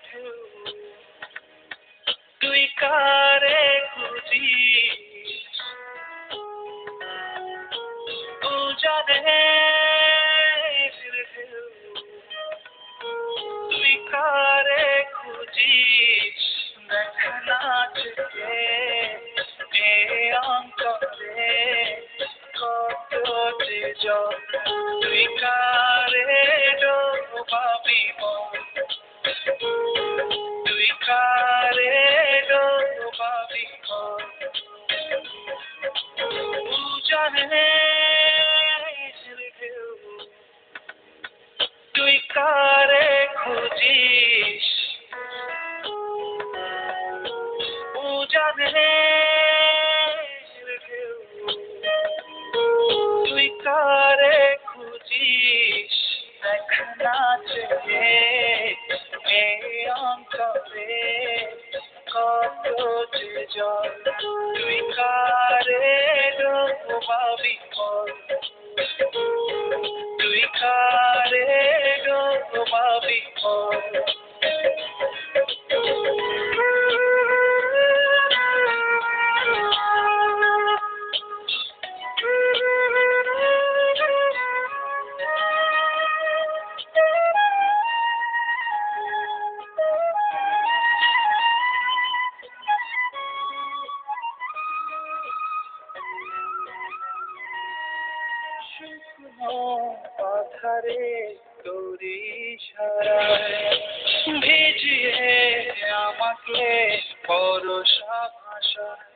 ঢেউ তুই কারে খুঁজিস উজানের ঢেউ তুই কারে খুঁজিস দেখা না চেয়ে এ অন্তরে কত যে জল তুই কারে ডোবাবি মন তুই কারে ডোবাবি মন উজানের ঢেউ তুই কারে খুঁজিস উজানের ঢেউ তুই কারে খুঁজিস দেখা না চেয়ে এ অন্তরে কত যে জল তুই কারে ডোবাবি মন তুই কারে ডোবাবি মন শুকনো পাথারে তোরি ইশারায় ভিজিয়ে আমাকে পরশা ভাষায়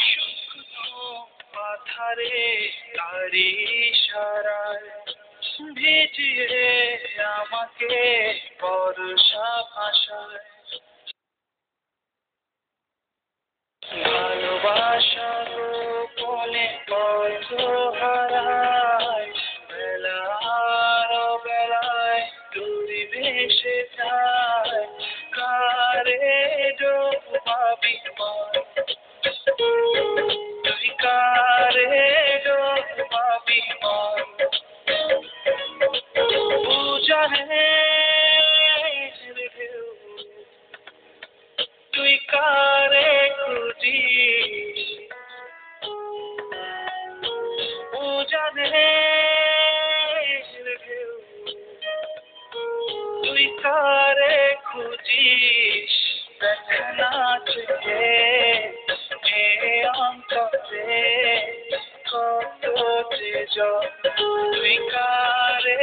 শুকনো পাথারে তারি ইশারায় ভিজিয়ে আমাকে পরশা ভাষায় ভালোবাসা গোপনে পথ হারায় বেলার বেলায় তুই ভেসে যায় কারে ডোবাবি মন তুই কারে ডোবাবি মন উজানের ঢেউ তুই কারে খুঁজিস উজানের ঢেউ তুই কারে খুঁজিস দেখা না চেয়ে এ অন্তরে কত যে জল তুই কারে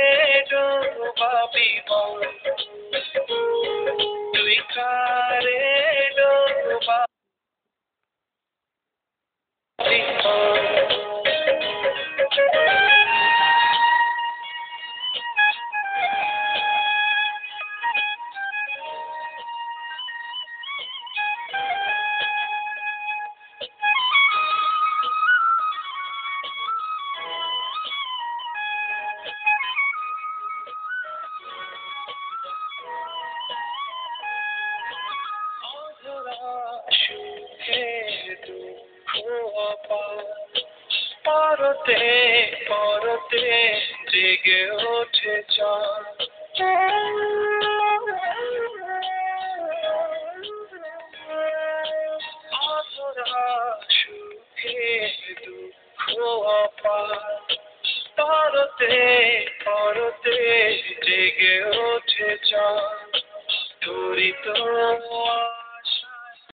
ডোবাবি মন তুই কারে ডোবাবি মন সুখে দুঃখ পরতে পরতে জেগে ওঠে চাঁদ অধরা সুখে দুঃখ পরতে